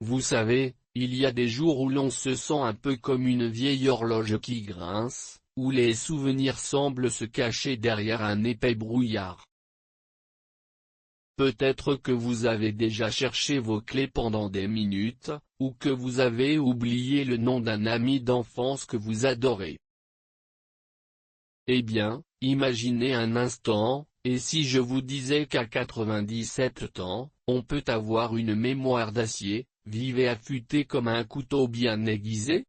Vous savez, il y a des jours où l'on se sent un peu comme une vieille horloge qui grince, où les souvenirs semblent se cacher derrière un épais brouillard. Peut-être que vous avez déjà cherché vos clés pendant des minutes, ou que vous avez oublié le nom d'un ami d'enfance que vous adorez. Eh bien, imaginez un instant, et si je vous disais qu'à 97 ans, on peut avoir une mémoire d'acier, vive et affûtée comme un couteau bien aiguisé?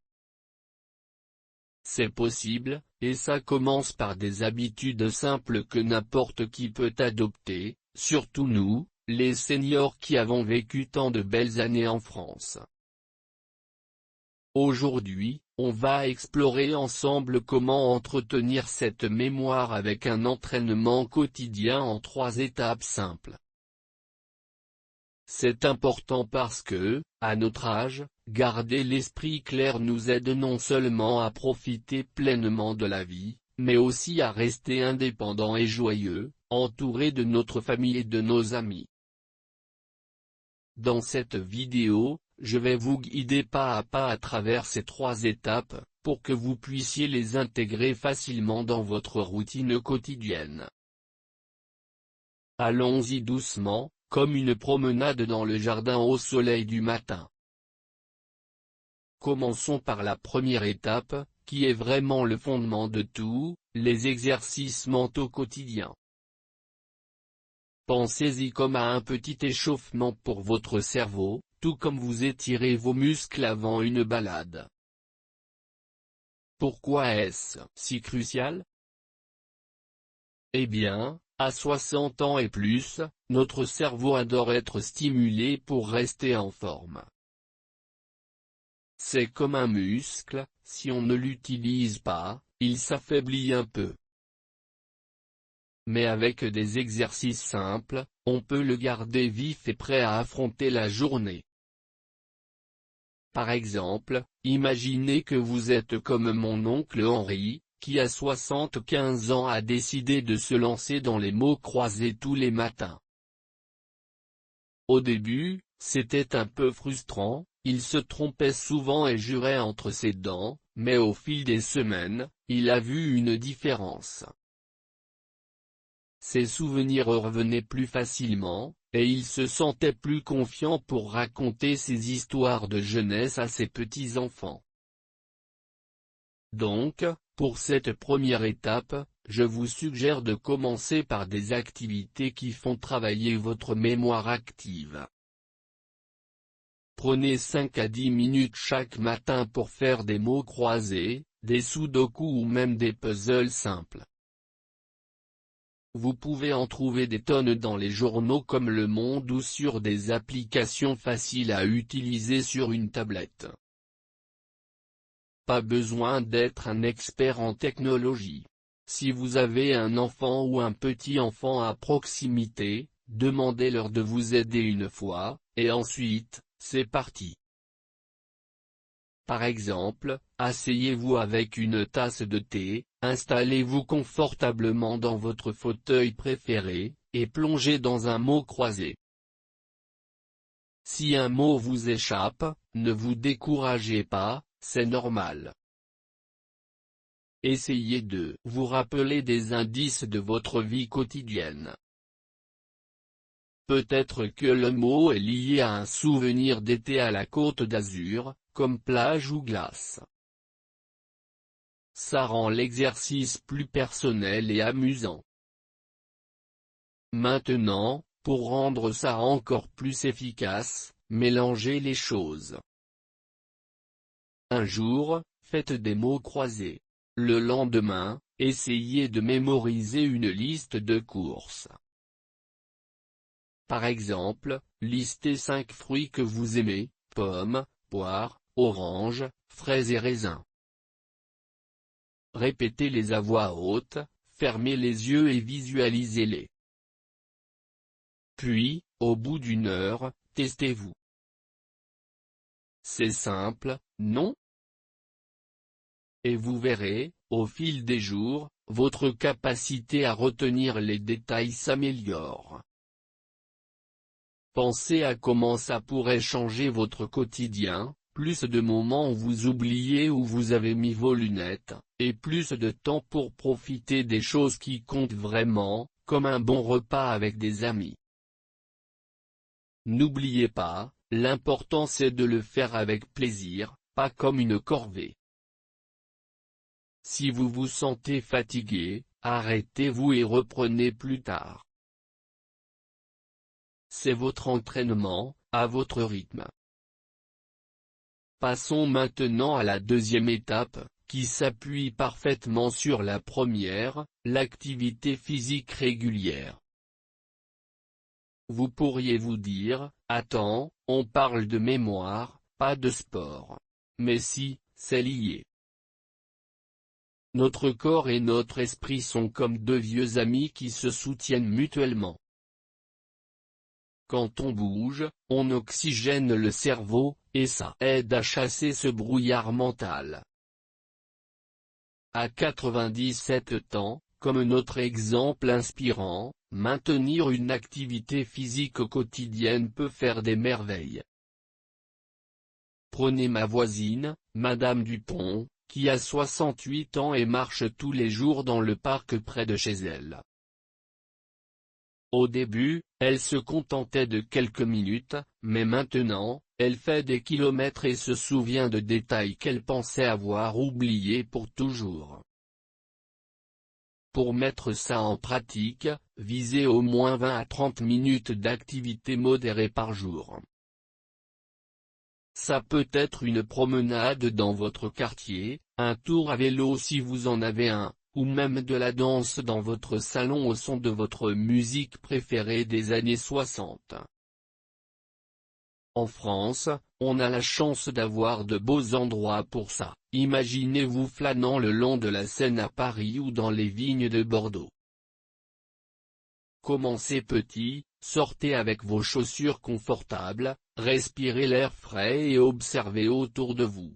C'est possible, et ça commence par des habitudes simples que n'importe qui peut adopter, surtout nous, les seniors qui avons vécu tant de belles années en France. Aujourd'hui, on va explorer ensemble comment entretenir cette mémoire avec un entraînement quotidien en 3 étapes simples. C'est important parce que, à notre âge, garder l'esprit clair nous aide non seulement à profiter pleinement de la vie, mais aussi à rester indépendants et joyeux, entourés de notre famille et de nos amis. Dans cette vidéo, je vais vous guider pas à pas à travers ces 3 étapes, pour que vous puissiez les intégrer facilement dans votre routine quotidienne. Allons-y doucement, comme une promenade dans le jardin au soleil du matin. Commençons par la première étape, qui est vraiment le fondement de tout, les exercices mentaux quotidiens. Pensez-y comme à un petit échauffement pour votre cerveau, tout comme vous étirez vos muscles avant une balade. Pourquoi est-ce si crucial? Eh bien, à 60 ans et plus, notre cerveau adore être stimulé pour rester en forme. C'est comme un muscle, si on ne l'utilise pas, il s'affaiblit un peu. Mais avec des exercices simples, on peut le garder vif et prêt à affronter la journée. Par exemple, imaginez que vous êtes comme mon oncle Henri, qui à 75 ans a décidé de se lancer dans les mots croisés tous les matins. Au début, c'était un peu frustrant, il se trompait souvent et jurait entre ses dents, mais au fil des semaines, il a vu une différence. Ses souvenirs revenaient plus facilement, et il se sentait plus confiant pour raconter ses histoires de jeunesse à ses petits-enfants. Donc, pour cette première étape, je vous suggère de commencer par des activités qui font travailler votre mémoire active. Prenez 5 à 10 minutes chaque matin pour faire des mots croisés, des sudoku ou même des puzzles simples. Vous pouvez en trouver des tonnes dans les journaux comme Le Monde ou sur des applications faciles à utiliser sur une tablette. Pas besoin d'être un expert en technologie. Si vous avez un enfant ou un petit-enfant à proximité, demandez-leur de vous aider une fois, et ensuite, c'est parti. Par exemple, asseyez-vous avec une tasse de thé, installez-vous confortablement dans votre fauteuil préféré, et plongez dans un mot croisé. Si un mot vous échappe, ne vous découragez pas, c'est normal. Essayez de vous rappeler des indices de votre vie quotidienne. Peut-être que le mot est lié à un souvenir d'été à la Côte d'Azur, comme plage ou glace. Ça rend l'exercice plus personnel et amusant. Maintenant, pour rendre ça encore plus efficace, mélangez les choses. Un jour, faites des mots croisés. Le lendemain, essayez de mémoriser une liste de courses. Par exemple, listez 5 fruits que vous aimez, pommes, poires, oranges, fraises et raisins. Répétez-les à voix haute, fermez les yeux et visualisez-les. Puis, au bout d'une heure, testez-vous. C'est simple, non? Et vous verrez, au fil des jours, votre capacité à retenir les détails s'améliore. Pensez à comment ça pourrait changer votre quotidien, plus de moments où vous oubliez où vous avez mis vos lunettes, et plus de temps pour profiter des choses qui comptent vraiment, comme un bon repas avec des amis. N'oubliez pas, l'important c'est de le faire avec plaisir, pas comme une corvée. Si vous vous sentez fatigué, arrêtez-vous et reprenez plus tard. C'est votre entraînement, à votre rythme. Passons maintenant à la deuxième étape, qui s'appuie parfaitement sur la première, l'activité physique régulière. Vous pourriez vous dire, attends, on parle de mémoire, pas de sport. Mais si, c'est lié. Notre corps et notre esprit sont comme deux vieux amis qui se soutiennent mutuellement. Quand on bouge, on oxygène le cerveau, et ça aide à chasser ce brouillard mental. À 97 ans, comme notre exemple inspirant, maintenir une activité physique quotidienne peut faire des merveilles. Prenez ma voisine, Madame Dupont, qui a 68 ans et marche tous les jours dans le parc près de chez elle. Au début, elle se contentait de quelques minutes, mais maintenant, elle fait des kilomètres et se souvient de détails qu'elle pensait avoir oubliés pour toujours. Pour mettre ça en pratique, visez au moins 20 à 30 minutes d'activité modérée par jour. Ça peut être une promenade dans votre quartier, un tour à vélo si vous en avez un, ou même de la danse dans votre salon au son de votre musique préférée des années 60. En France, on a la chance d'avoir de beaux endroits pour ça. Imaginez-vous flânant le long de la Seine à Paris ou dans les vignes de Bordeaux. Commencez petit, sortez avec vos chaussures confortables, respirez l'air frais et observez autour de vous.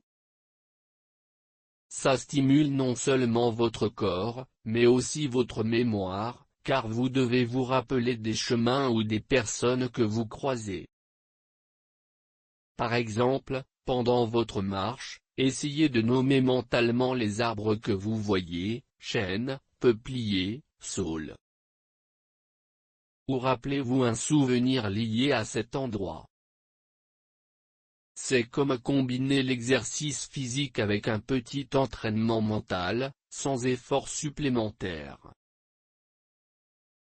Ça stimule non seulement votre corps, mais aussi votre mémoire, car vous devez vous rappeler des chemins ou des personnes que vous croisez. Par exemple, pendant votre marche, essayez de nommer mentalement les arbres que vous voyez, chênes, peupliers, saules. Ou rappelez-vous un souvenir lié à cet endroit. C'est comme combiner l'exercice physique avec un petit entraînement mental, sans effort supplémentaire.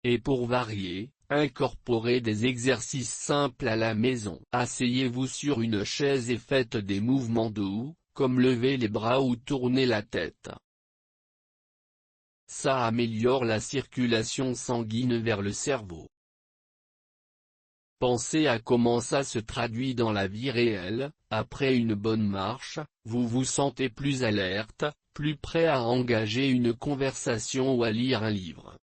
Et pour varier, incorporez des exercices simples à la maison. Asseyez-vous sur une chaise et faites des mouvements doux, comme lever les bras ou tourner la tête. Ça améliore la circulation sanguine vers le cerveau. Pensez à comment ça se traduit dans la vie réelle. Après une bonne marche, vous vous sentez plus alerte, plus prêt à engager une conversation ou à lire un livre.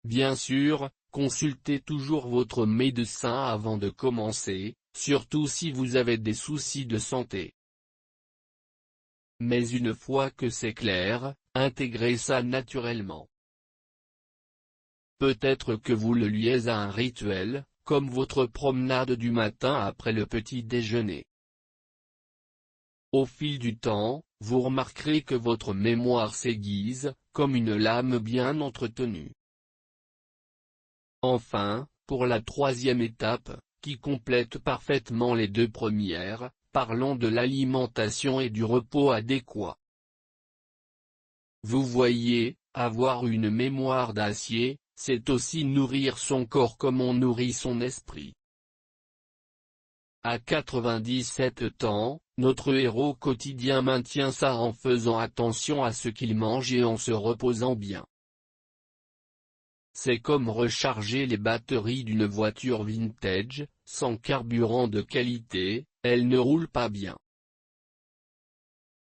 Bien sûr, consultez toujours votre médecin avant de commencer, surtout si vous avez des soucis de santé. Mais une fois que c'est clair, intégrez ça naturellement. Peut-être que vous le liez à un rituel, comme votre promenade du matin après le petit déjeuner. Au fil du temps, vous remarquerez que votre mémoire s'aiguise, comme une lame bien entretenue. Enfin, pour la troisième étape, qui complète parfaitement les deux premières, parlons de l'alimentation et du repos adéquat. Vous voyez, avoir une mémoire d'acier, c'est aussi nourrir son corps comme on nourrit son esprit. À 97 ans, notre héros quotidien maintient ça en faisant attention à ce qu'il mange et en se reposant bien. C'est comme recharger les batteries d'une voiture vintage, sans carburant de qualité, elle ne roule pas bien.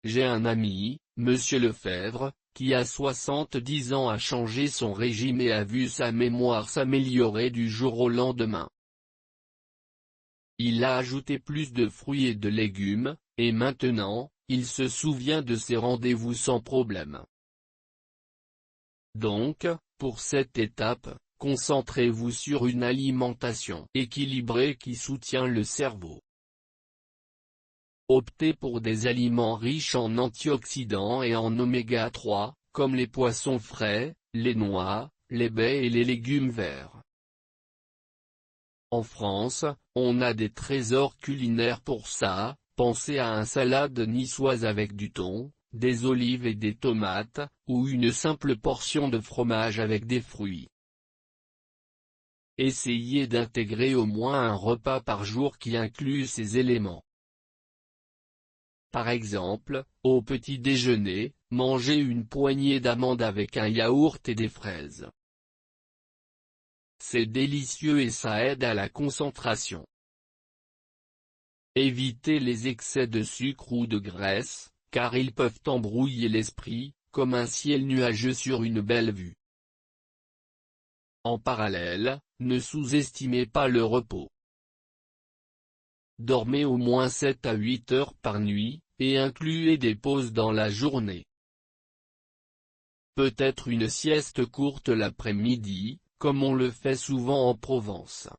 J'ai un ami, Monsieur Lefebvre, qui à 70 ans a changé son régime et a vu sa mémoire s'améliorer du jour au lendemain. Il a ajouté plus de fruits et de légumes, et maintenant, il se souvient de ses rendez-vous sans problème. Donc, pour cette étape, concentrez-vous sur une alimentation équilibrée qui soutient le cerveau. Optez pour des aliments riches en antioxydants et en oméga 3, comme les poissons frais, les noix, les baies et les légumes verts. En France, on a des trésors culinaires pour ça, pensez à un salade niçoise avec du thon, des olives et des tomates, ou une simple portion de fromage avec des fruits. Essayez d'intégrer au moins un repas par jour qui inclut ces éléments. Par exemple, au petit déjeuner, mangez une poignée d'amandes avec un yaourt et des fraises. C'est délicieux et ça aide à la concentration. Évitez les excès de sucre ou de graisse, car ils peuvent embrouiller l'esprit, comme un ciel nuageux sur une belle vue. En parallèle, ne sous-estimez pas le repos. Dormez au moins 7 à 8 heures par nuit, et incluez des pauses dans la journée. Peut-être une sieste courte l'après-midi, comme on le fait souvent en Provence.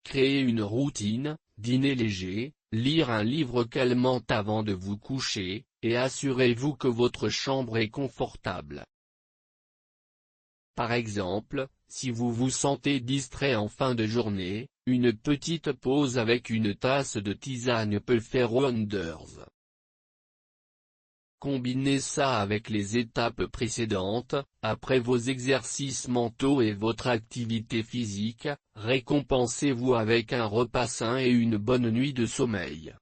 Créez une routine, dîner léger, lire un livre calmant avant de vous coucher, et assurez-vous que votre chambre est confortable. Par exemple, si vous vous sentez distrait en fin de journée, une petite pause avec une tasse de tisane peut faire wonders. Combinez ça avec les étapes précédentes, après vos exercices mentaux et votre activité physique, récompensez-vous avec un repas sain et une bonne nuit de sommeil.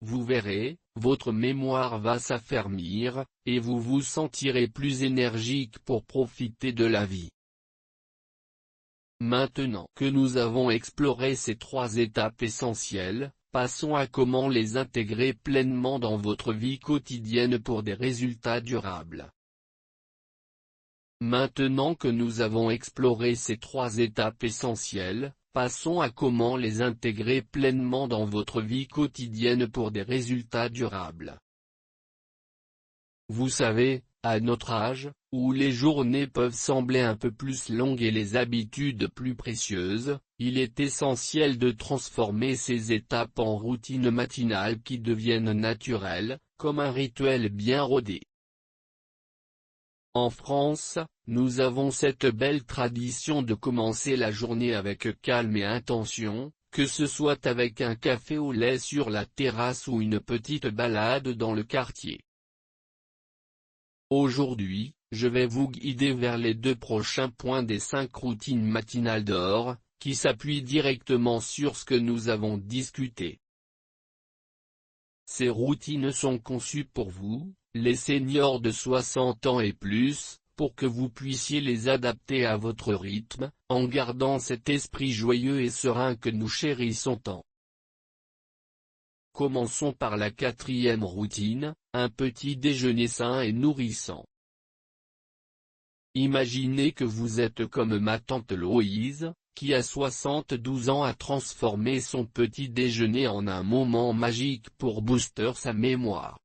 Vous verrez, votre mémoire va s'affermir, et vous vous sentirez plus énergique pour profiter de la vie. Maintenant que nous avons exploré ces 3 étapes essentielles, passons à comment les intégrer pleinement dans votre vie quotidienne pour des résultats durables. Maintenant que nous avons exploré ces 3 étapes essentielles, passons à comment les intégrer pleinement dans votre vie quotidienne pour des résultats durables. Vous savez, à notre âge, où les journées peuvent sembler un peu plus longues et les habitudes plus précieuses, il est essentiel de transformer ces étapes en routines matinales qui deviennent naturelles, comme un rituel bien rodé. En France, nous avons cette belle tradition de commencer la journée avec calme et intention, que ce soit avec un café au lait sur la terrasse ou une petite balade dans le quartier. Aujourd'hui, je vais vous guider vers les 2 prochains points des 5 routines matinales d'or, qui s'appuient directement sur ce que nous avons discuté. Ces routines sont conçues pour vous, les seniors de 60 ans et plus, pour que vous puissiez les adapter à votre rythme, en gardant cet esprit joyeux et serein que nous chérissons tant. Commençons par la 4e routine, un petit déjeuner sain et nourrissant. Imaginez que vous êtes comme ma tante Loïse, qui à 72 ans a transformé son petit déjeuner en un moment magique pour booster sa mémoire.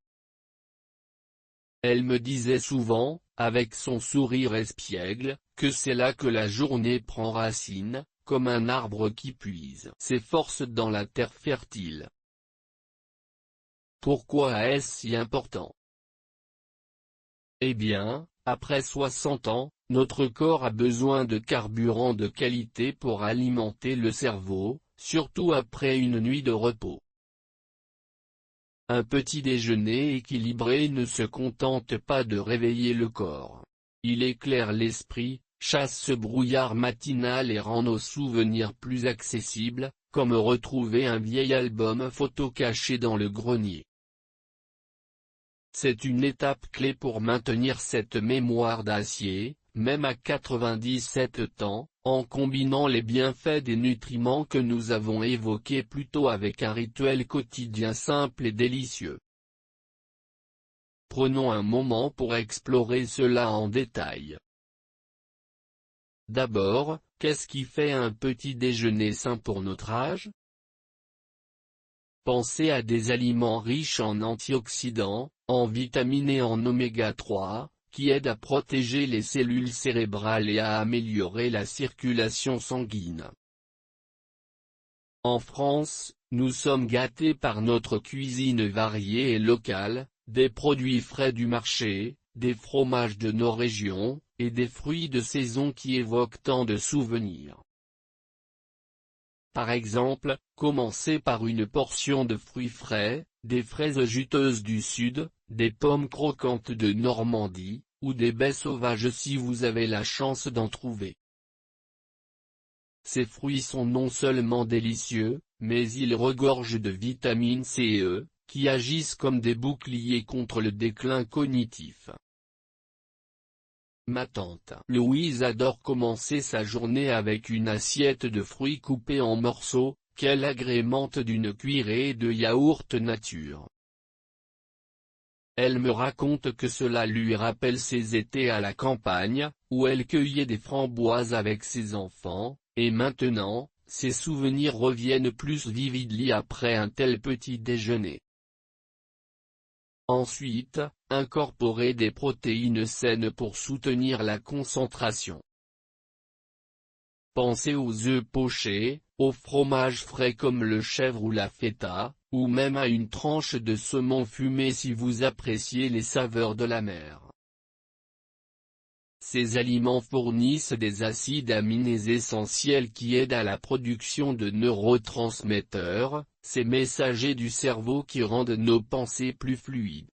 Elle me disait souvent, avec son sourire espiègle, que c'est là que la journée prend racine, comme un arbre qui puise ses forces dans la terre fertile. Pourquoi est-ce si important? Eh bien, après 60 ans, notre corps a besoin de carburant de qualité pour alimenter le cerveau, surtout après une nuit de repos. Un petit déjeuner équilibré ne se contente pas de réveiller le corps. Il éclaire l'esprit, chasse ce brouillard matinal et rend nos souvenirs plus accessibles, comme retrouver un vieil album photo caché dans le grenier. C'est une étape clé pour maintenir cette mémoire d'acier, même à 97 ans, en combinant les bienfaits des nutriments que nous avons évoqués plus tôt avec un rituel quotidien simple et délicieux. Prenons un moment pour explorer cela en détail. D'abord, qu'est-ce qui fait un petit déjeuner sain pour notre âge? Pensez à des aliments riches en antioxydants, en vitamines et en oméga 3, qui aide à protéger les cellules cérébrales et à améliorer la circulation sanguine. En France, nous sommes gâtés par notre cuisine variée et locale, des produits frais du marché, des fromages de nos régions, et des fruits de saison qui évoquent tant de souvenirs. Par exemple, commencez par une portion de fruits frais, des fraises juteuses du Sud, des pommes croquantes de Normandie, ou des baies sauvages si vous avez la chance d'en trouver. Ces fruits sont non seulement délicieux, mais ils regorgent de vitamines C et E, qui agissent comme des boucliers contre le déclin cognitif. Ma tante Louise adore commencer sa journée avec une assiette de fruits coupés en morceaux, qu'elle agrémente d'une cuillerée de yaourt nature. Elle me raconte que cela lui rappelle ses étés à la campagne, où elle cueillait des framboises avec ses enfants, et maintenant, ses souvenirs reviennent plus vividement après un tel petit déjeuner. Ensuite, incorporez des protéines saines pour soutenir la concentration. Pensez aux œufs pochés, au fromage frais comme le chèvre ou la feta, ou même à une tranche de saumon fumé si vous appréciez les saveurs de la mer. Ces aliments fournissent des acides aminés essentiels qui aident à la production de neurotransmetteurs, ces messagers du cerveau qui rendent nos pensées plus fluides.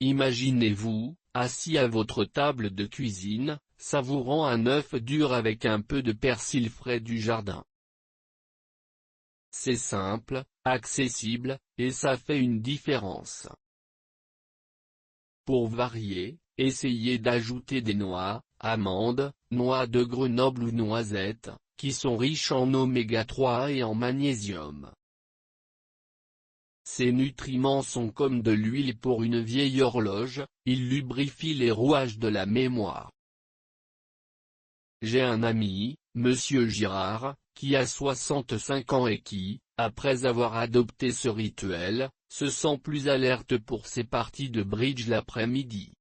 Imaginez-vous, assis à votre table de cuisine, savourant un œuf dur avec un peu de persil frais du jardin. C'est simple, accessible, et ça fait une différence. Pour varier, essayez d'ajouter des noix, amandes, noix de Grenoble ou noisettes, qui sont riches en oméga 3 et en magnésium. Ces nutriments sont comme de l'huile pour une vieille horloge, ils lubrifient les rouages de la mémoire. J'ai un ami, Monsieur Girard, qui a 65 ans et qui, après avoir adopté ce rituel, se sent plus alerte pour ses parties de bridge l'après-midi.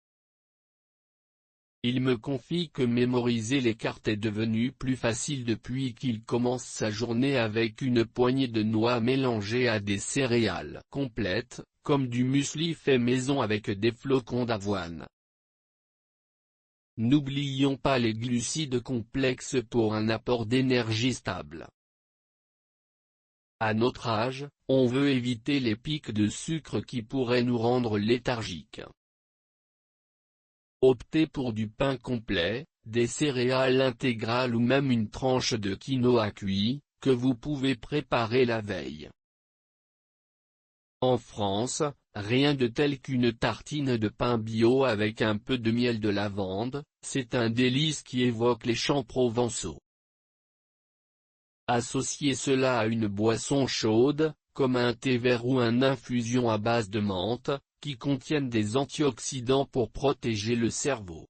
Il me confie que mémoriser les cartes est devenu plus facile depuis qu'il commence sa journée avec une poignée de noix mélangées à des céréales complètes, comme du muesli fait maison avec des flocons d'avoine. N'oublions pas les glucides complexes pour un apport d'énergie stable. À notre âge, on veut éviter les pics de sucre qui pourraient nous rendre léthargiques. Optez pour du pain complet, des céréales intégrales ou même une tranche de quinoa cuit, que vous pouvez préparer la veille. En France, rien de tel qu'une tartine de pain bio avec un peu de miel de lavande, c'est un délice qui évoque les chants provençaux. Associez cela à une boisson chaude, comme un thé vert ou une infusion à base de menthe, qui contiennent des antioxydants pour protéger le cerveau.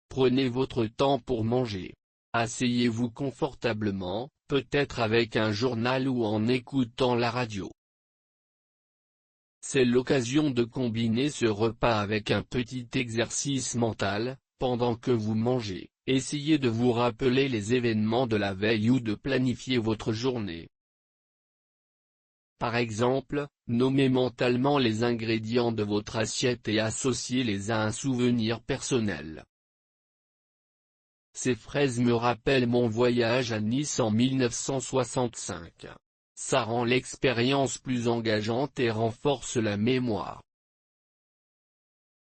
Prenez votre temps pour manger. Asseyez-vous confortablement, peut-être avec un journal ou en écoutant la radio. C'est l'occasion de combiner ce repas avec un petit exercice mental. Pendant que vous mangez, essayez de vous rappeler les événements de la veille ou de planifier votre journée. Par exemple, nommez mentalement les ingrédients de votre assiette et associez-les à un souvenir personnel. Ces fraises me rappellent mon voyage à Nice en 1965. Ça rend l'expérience plus engageante et renforce la mémoire.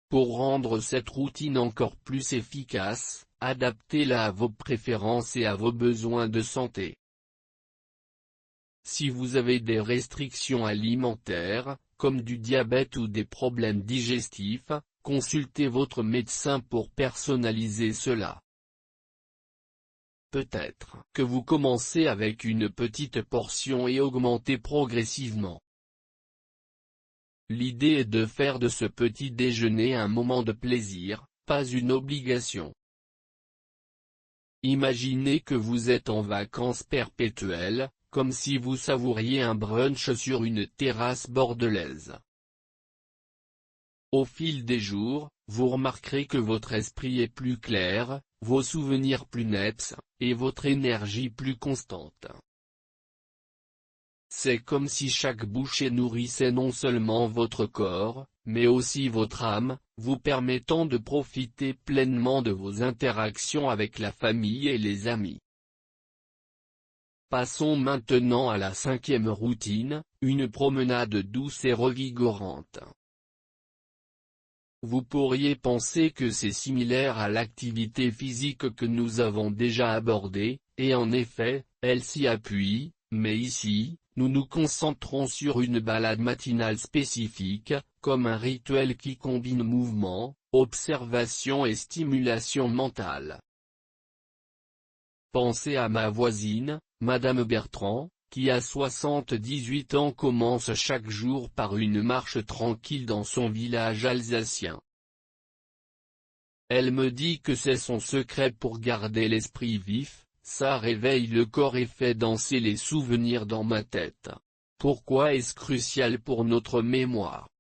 Pour rendre cette routine encore plus efficace, adaptez-la à vos préférences et à vos besoins de santé. Si vous avez des restrictions alimentaires, comme du diabète ou des problèmes digestifs, consultez votre médecin pour personnaliser cela. Peut-être que vous commencez avec une petite portion et augmentez progressivement. L'idée est de faire de ce petit déjeuner un moment de plaisir, pas une obligation. Imaginez que vous êtes en vacances perpétuelles, comme si vous savouriez un brunch sur une terrasse bordelaise. Au fil des jours, vous remarquerez que votre esprit est plus clair, vos souvenirs plus nets, et votre énergie plus constante. C'est comme si chaque bouchée nourrissait non seulement votre corps, mais aussi votre âme, vous permettant de profiter pleinement de vos interactions avec la famille et les amis. Passons maintenant à la 5e routine, une promenade douce et revigorante. Vous pourriez penser que c'est similaire à l'activité physique que nous avons déjà abordée, et en effet, elle s'y appuie, mais ici, nous nous concentrons sur une balade matinale spécifique, comme un rituel qui combine mouvement, observation et stimulation mentale. Pensez à ma voisine, Madame Bertrand, qui à 78 ans commence chaque jour par une marche tranquille dans son village alsacien. Elle me dit que c'est son secret pour garder l'esprit vif, ça réveille le corps et fait danser les souvenirs dans ma tête. Pourquoi est-ce crucial pour notre mémoire?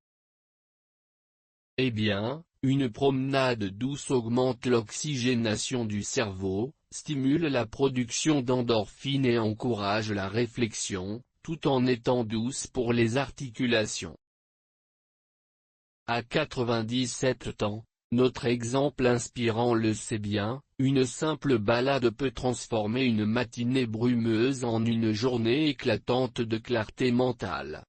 Eh bien, une promenade douce augmente l'oxygénation du cerveau, stimule la production d'endorphines et encourage la réflexion, tout en étant douce pour les articulations. À 97 ans, notre exemple inspirant le sait bien, une simple balade peut transformer une matinée brumeuse en une journée éclatante de clarté mentale.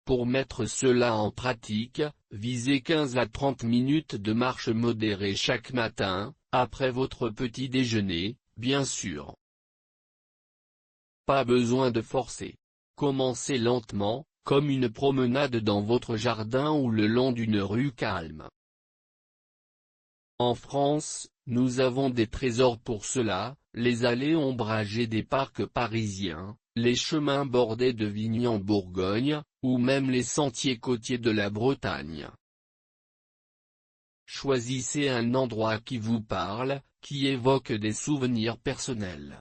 Pour mettre cela en pratique, visez 15 à 30 minutes de marche modérée chaque matin, après votre petit déjeuner, bien sûr. Pas besoin de forcer. Commencez lentement, comme une promenade dans votre jardin ou le long d'une rue calme. En France, nous avons des trésors pour cela, les allées ombragées des parcs parisiens, les chemins bordés de vignes en Bourgogne, ou même les sentiers côtiers de la Bretagne. Choisissez un endroit qui vous parle, qui évoque des souvenirs personnels.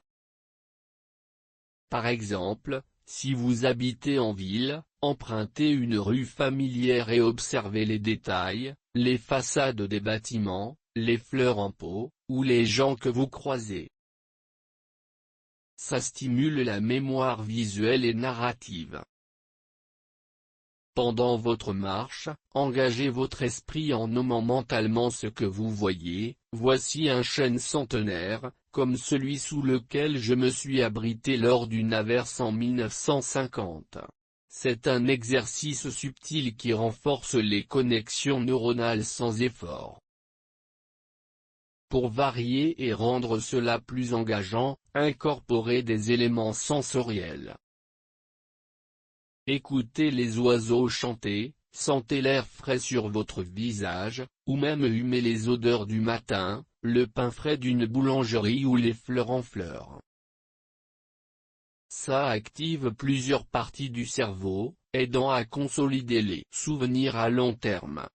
Par exemple, si vous habitez en ville, empruntez une rue familière et observez les détails, les façades des bâtiments, les fleurs en pot, ou les gens que vous croisez. Ça stimule la mémoire visuelle et narrative. Pendant votre marche, engagez votre esprit en nommant mentalement ce que vous voyez. Voici un chêne centenaire, comme celui sous lequel je me suis abrité lors d'une averse en 1950. C'est un exercice subtil qui renforce les connexions neuronales sans effort. Pour varier et rendre cela plus engageant, incorporez des éléments sensoriels. Écoutez les oiseaux chanter, sentez l'air frais sur votre visage, ou même humez les odeurs du matin, le pain frais d'une boulangerie ou les fleurs en fleurs. Ça active plusieurs parties du cerveau, aidant à consolider les souvenirs à long terme.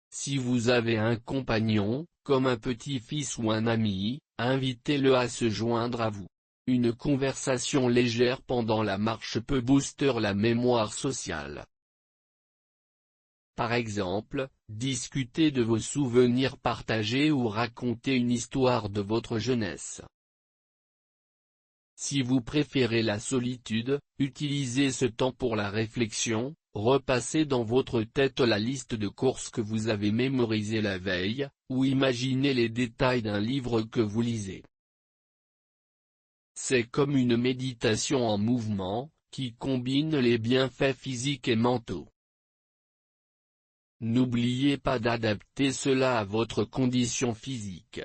Si vous avez un compagnon, comme un petit-fils ou un ami, invitez-le à se joindre à vous. Une conversation légère pendant la marche peut booster la mémoire sociale. Par exemple, discutez de vos souvenirs partagés ou racontez une histoire de votre jeunesse. Si vous préférez la solitude, utilisez ce temps pour la réflexion, repassez dans votre tête la liste de courses que vous avez mémorisées la veille, ou imaginez les détails d'un livre que vous lisez. C'est comme une méditation en mouvement, qui combine les bienfaits physiques et mentaux. N'oubliez pas d'adapter cela à votre condition physique.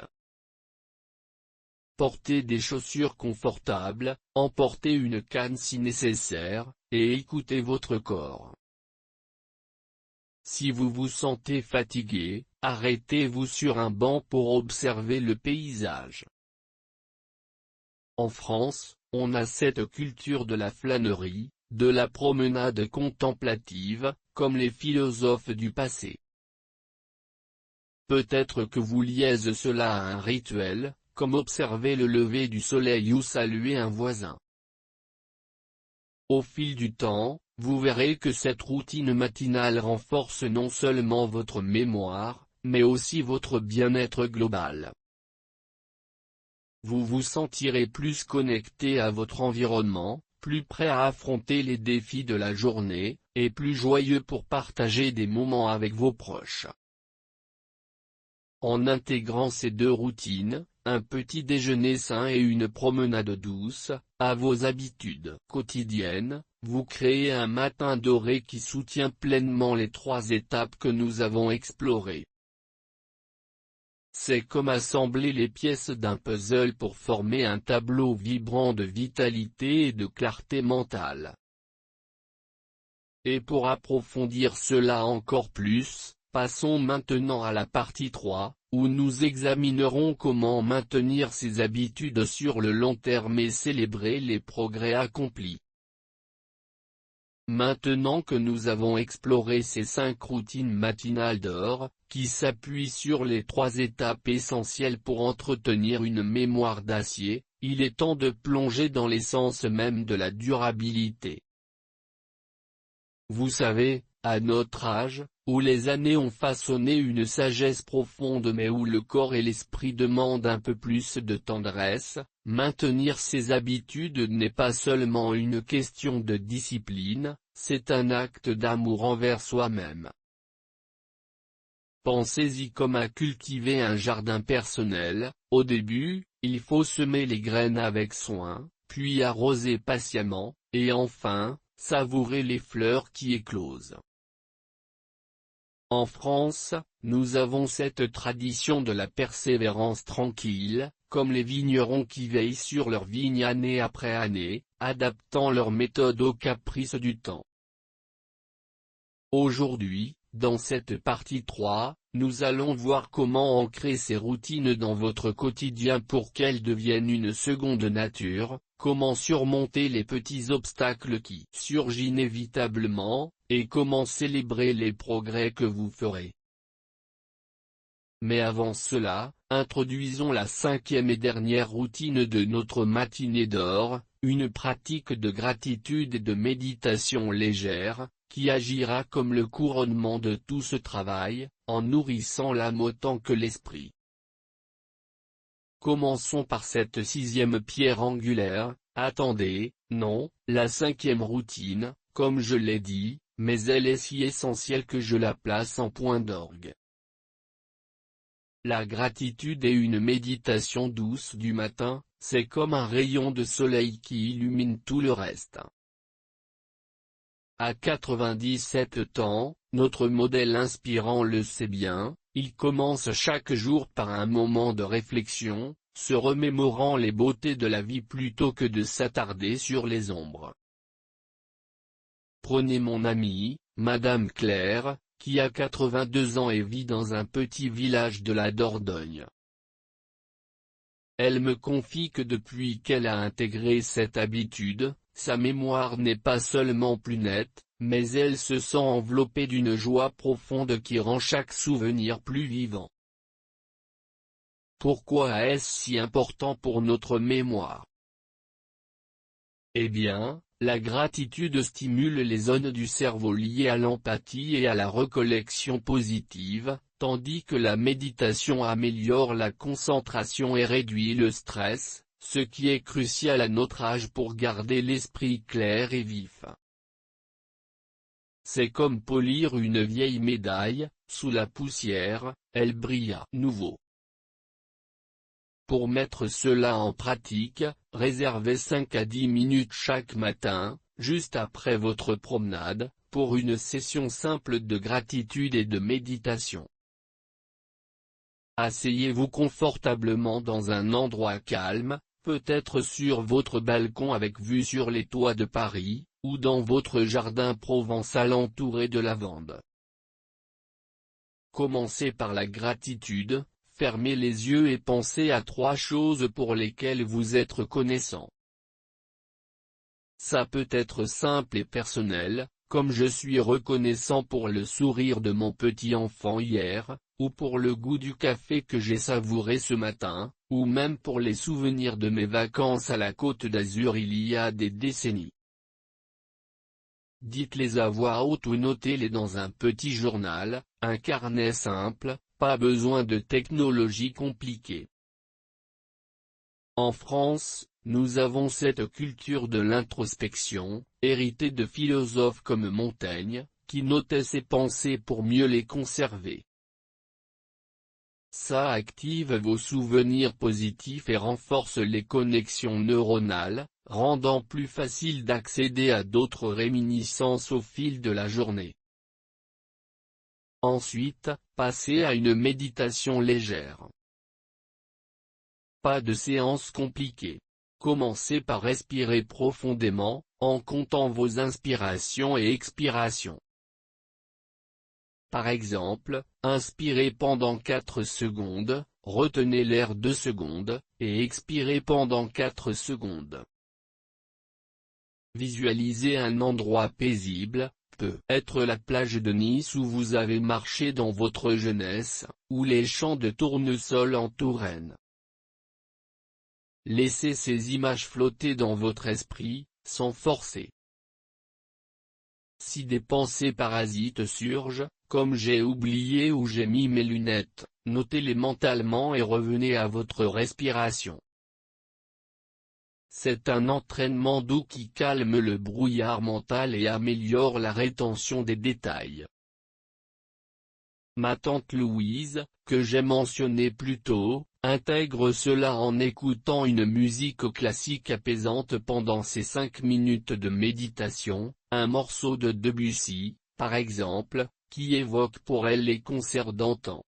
Portez des chaussures confortables, emportez une canne si nécessaire, et écoutez votre corps. Si vous vous sentez fatigué, arrêtez-vous sur un banc pour observer le paysage. En France, on a cette culture de la flânerie, de la promenade contemplative, comme les philosophes du passé. Peut-être que vous liez cela à un rituel, comme observer le lever du soleil ou saluer un voisin. Au fil du temps, vous verrez que cette routine matinale renforce non seulement votre mémoire, mais aussi votre bien-être global. Vous vous sentirez plus connecté à votre environnement, plus prêt à affronter les défis de la journée, et plus joyeux pour partager des moments avec vos proches. En intégrant ces deux routines, un petit déjeuner sain et une promenade douce, à vos habitudes quotidiennes, vous créez un matin doré qui soutient pleinement les 3 étapes que nous avons explorées. C'est comme assembler les pièces d'un puzzle pour former un tableau vibrant de vitalité et de clarté mentale. Et pour approfondir cela encore plus, passons maintenant à la partie 3, où nous examinerons comment maintenir ces habitudes sur le long terme et célébrer les progrès accomplis. Maintenant que nous avons exploré ces 5 routines matinales d'or, qui s'appuient sur les 3 étapes essentielles pour entretenir une mémoire d'acier, il est temps de plonger dans l'essence même de la durabilité. Vous savez, à notre âge, où les années ont façonné une sagesse profonde mais où le corps et l'esprit demandent un peu plus de tendresse, maintenir ses habitudes n'est pas seulement une question de discipline, c'est un acte d'amour envers soi-même. Pensez-y comme à cultiver un jardin personnel. Au début, il faut semer les graines avec soin, puis arroser patiemment, et enfin, savourer les fleurs qui éclosent. En France, nous avons cette tradition de la persévérance tranquille, comme les vignerons qui veillent sur leurs vignes année après année, adaptant leur méthode aux caprices du temps. Aujourd'hui, dans cette partie 3, nous allons voir comment ancrer ces routines dans votre quotidien pour qu'elles deviennent une seconde nature, comment surmonter les petits obstacles qui surgissent inévitablement, et comment célébrer les progrès que vous ferez. Mais avant cela, introduisons la 5e et dernière routine de notre matinée d'or, une pratique de gratitude et de méditation légère, qui agira comme le couronnement de tout ce travail, en nourrissant l'âme autant que l'esprit. Commençons par cette 6e pierre angulaire. Attendez, non, la 5e routine, comme je l'ai dit, mais elle est si essentielle que je la place en point d'orgue. La gratitude et une méditation douce du matin, c'est comme un rayon de soleil qui illumine tout le reste. À 97 ans, notre modèle inspirant le sait bien, il commence chaque jour par un moment de réflexion, se remémorant les beautés de la vie plutôt que de s'attarder sur les ombres. Prenez mon amie, Madame Claire, qui a 82 ans et vit dans un petit village de la Dordogne. Elle me confie que depuis qu'elle a intégré cette habitude, sa mémoire n'est pas seulement plus nette, mais elle se sent enveloppée d'une joie profonde qui rend chaque souvenir plus vivant. Pourquoi est-ce si important pour notre mémoire? Eh bien, la gratitude stimule les zones du cerveau liées à l'empathie et à la recollection positive, tandis que la méditation améliore la concentration et réduit le stress, ce qui est crucial à notre âge pour garder l'esprit clair et vif. C'est comme polir une vieille médaille, sous la poussière, elle brille à nouveau. Pour mettre cela en pratique, réservez 5 à 10 minutes chaque matin, juste après votre promenade, pour une session simple de gratitude et de méditation. Asseyez-vous confortablement dans un endroit calme, peut-être sur votre balcon avec vue sur les toits de Paris, ou dans votre jardin provençal entouré de lavande. Commencez par la gratitude. Fermez les yeux et pensez à 3 choses pour lesquelles vous êtes reconnaissant. Ça peut être simple et personnel, comme je suis reconnaissant pour le sourire de mon petit enfant hier, ou pour le goût du café que j'ai savouré ce matin, ou même pour les souvenirs de mes vacances à la Côte d'Azur il y a des décennies. dites-les à voix haute ou notez-les dans un petit journal, un carnet simple, pas besoin de technologie compliquée. En France, nous avons cette culture de l'introspection, héritée de philosophes comme Montaigne, qui notait ses pensées pour mieux les conserver. Ça active vos souvenirs positifs et renforce les connexions neuronales, rendant plus facile d'accéder à d'autres réminiscences au fil de la journée. Ensuite, passez à une méditation légère. Pas de séance compliquée. Commencez par respirer profondément, en comptant vos inspirations et expirations. Par exemple, inspirez pendant 4 secondes, retenez l'air 2 secondes, et expirez pendant 4 secondes. Visualisez un endroit paisible, peut être la plage de Nice où vous avez marché dans votre jeunesse, ou les champs de tournesol en Touraine. Laissez ces images flotter dans votre esprit, sans forcer. Si des pensées parasites surgent, comme j'ai oublié ou j'ai mis mes lunettes, notez-les mentalement et revenez à votre respiration. C'est un entraînement doux qui calme le brouillard mental et améliore la rétention des détails. Ma tante Louise, que j'ai mentionnée plus tôt, intègre cela en écoutant une musique classique apaisante pendant ses 5 minutes de méditation, un morceau de Debussy, par exemple, qui évoque pour elle les concerts d'antan.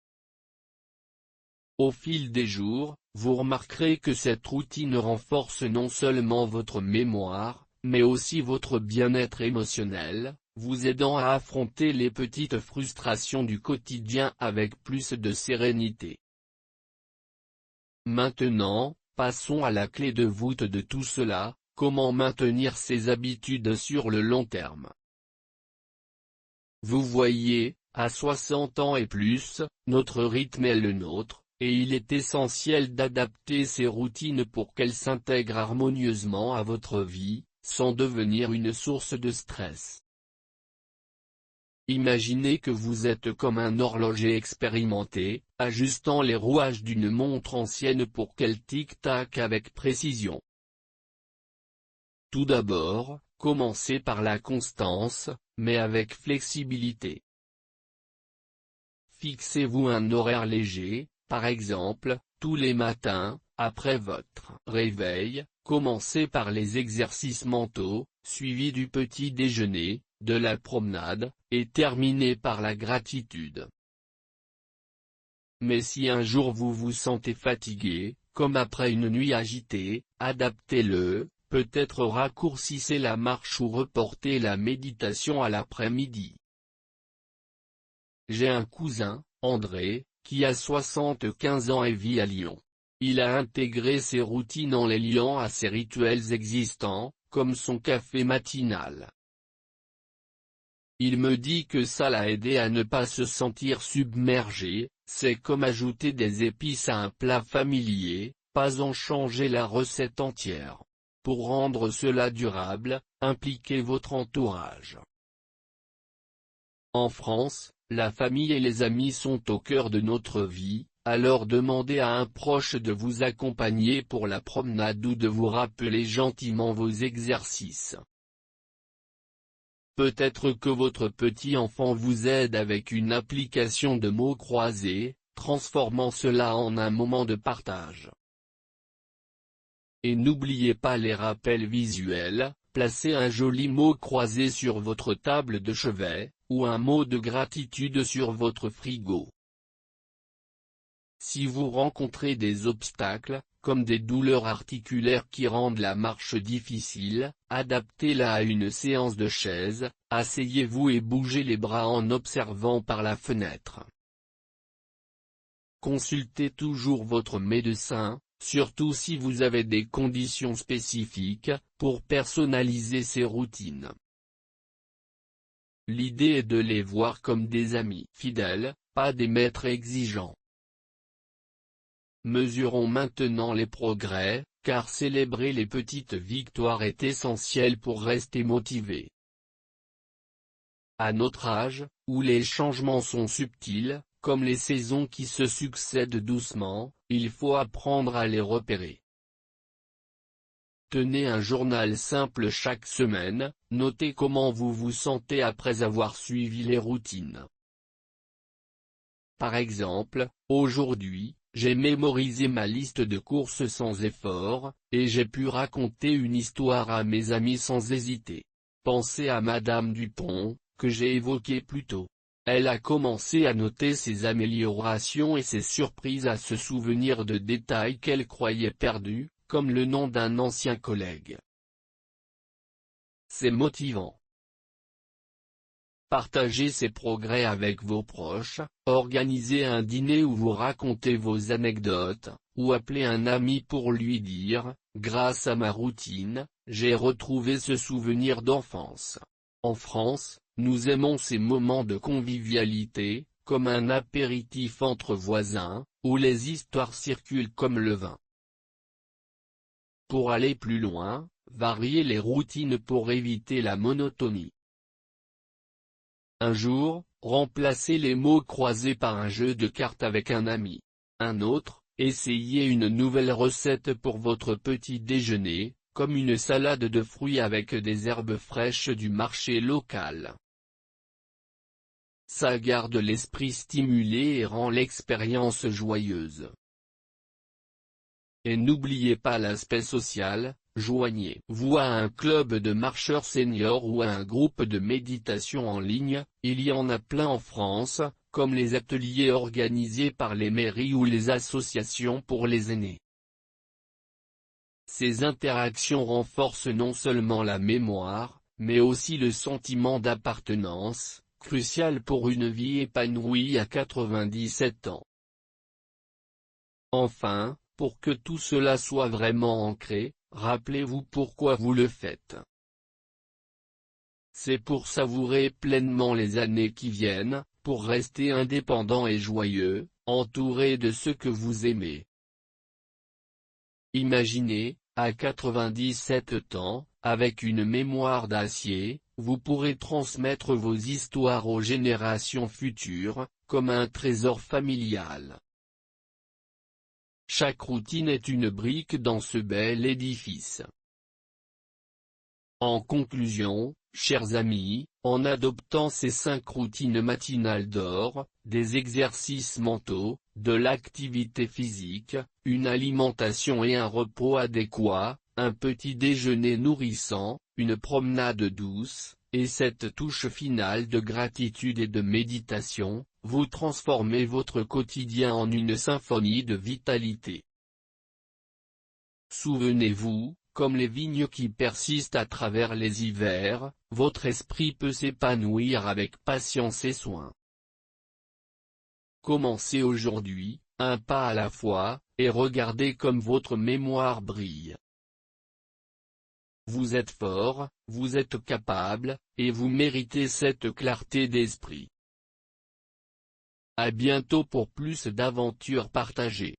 Au fil des jours, vous remarquerez que cette routine renforce non seulement votre mémoire, mais aussi votre bien-être émotionnel, vous aidant à affronter les petites frustrations du quotidien avec plus de sérénité. Maintenant, passons à la clé de voûte de tout cela, comment maintenir ces habitudes sur le long terme. Vous voyez, à 60 ans et plus, notre rythme est le nôtre, et il est essentiel d'adapter ces routines pour qu'elles s'intègrent harmonieusement à votre vie, sans devenir une source de stress. Imaginez que vous êtes comme un horloger expérimenté, ajustant les rouages d'une montre ancienne pour qu'elle tic-tac avec précision. Tout d'abord, commencez par la constance, mais avec flexibilité. Fixez-vous un horaire léger, par exemple, tous les matins, après votre réveil, commencez par les exercices mentaux, suivis du petit déjeuner, de la promenade, et terminez par la gratitude. Mais si un jour vous vous sentez fatigué, comme après une nuit agitée, adaptez-le, peut-être raccourcissez la marche ou reportez la méditation à l'après-midi. J'ai un cousin, André, qui a 75 ans et vit à Lyon. Il a intégré ses routines en les liant à ses rituels existants, comme son café matinal. Il me dit que ça l'a aidé à ne pas se sentir submergé, c'est comme ajouter des épices à un plat familier, pas en changer la recette entière. Pour rendre cela durable, impliquez votre entourage. En France, la famille et les amis sont au cœur de notre vie, alors demandez à un proche de vous accompagner pour la promenade ou de vous rappeler gentiment vos exercices. Peut-être que votre petit enfant vous aide avec une application de mots croisés, transformant cela en un moment de partage. Et n'oubliez pas les rappels visuels, placez un joli mot croisé sur votre table de chevet, ou un mot de gratitude sur votre frigo. Si vous rencontrez des obstacles, comme des douleurs articulaires qui rendent la marche difficile, adaptez-la à une séance de chaise, asseyez-vous et bougez les bras en observant par la fenêtre. Consultez toujours votre médecin, surtout si vous avez des conditions spécifiques, pour personnaliser ces routines. L'idée est de les voir comme des amis fidèles, pas des maîtres exigeants. Mesurons maintenant les progrès, car célébrer les petites victoires est essentiel pour rester motivé. À notre âge, où les changements sont subtils, comme les saisons qui se succèdent doucement, il faut apprendre à les repérer. Tenez un journal simple chaque semaine, notez comment vous vous sentez après avoir suivi les routines. Par exemple, aujourd'hui, j'ai mémorisé ma liste de courses sans effort, et j'ai pu raconter une histoire à mes amis sans hésiter. Pensez à Madame Dupont, que j'ai évoquée plus tôt. Elle a commencé à noter ses améliorations et ses surprises, à se souvenir de détails qu'elle croyait perdus, comme le nom d'un ancien collègue. C'est motivant. Partagez ces progrès avec vos proches, organisez un dîner où vous racontez vos anecdotes, ou appelez un ami pour lui dire « Grâce à ma routine, j'ai retrouvé ce souvenir d'enfance ». En France, nous aimons ces moments de convivialité, comme un apéritif entre voisins, où les histoires circulent comme le vin. Pour aller plus loin, variez les routines pour éviter la monotonie. Un jour, remplacez les mots croisés par un jeu de cartes avec un ami. Un autre, essayez une nouvelle recette pour votre petit déjeuner, comme une salade de fruits avec des herbes fraîches du marché local. Ça garde l'esprit stimulé et rend l'expérience joyeuse. Et n'oubliez pas l'aspect social, joignez-vous à un club de marcheurs seniors ou à un groupe de méditation en ligne, il y en a plein en France, comme les ateliers organisés par les mairies ou les associations pour les aînés. Ces interactions renforcent non seulement la mémoire, mais aussi le sentiment d'appartenance, crucial pour une vie épanouie à 97 ans. Enfin, pour que tout cela soit vraiment ancré, rappelez-vous pourquoi vous le faites. C'est pour savourer pleinement les années qui viennent, pour rester indépendant et joyeux, entouré de ceux que vous aimez. Imaginez, à 97 ans, avec une mémoire d'acier, vous pourrez transmettre vos histoires aux générations futures, comme un trésor familial. Chaque routine est une brique dans ce bel édifice. En conclusion, chers amis, en adoptant ces 5 routines matinales d'or, des exercices mentaux, de l'activité physique, une alimentation et un repos adéquats, un petit déjeuner nourrissant, une promenade douce, et cette touche finale de gratitude et de méditation, vous transformez votre quotidien en une symphonie de vitalité. Souvenez-vous, comme les vignes qui persistent à travers les hivers, votre esprit peut s'épanouir avec patience et soin. Commencez aujourd'hui, un pas à la fois, et regardez comme votre mémoire brille. Vous êtes fort, vous êtes capable, et vous méritez cette clarté d'esprit. À bientôt pour plus d'aventures partagées.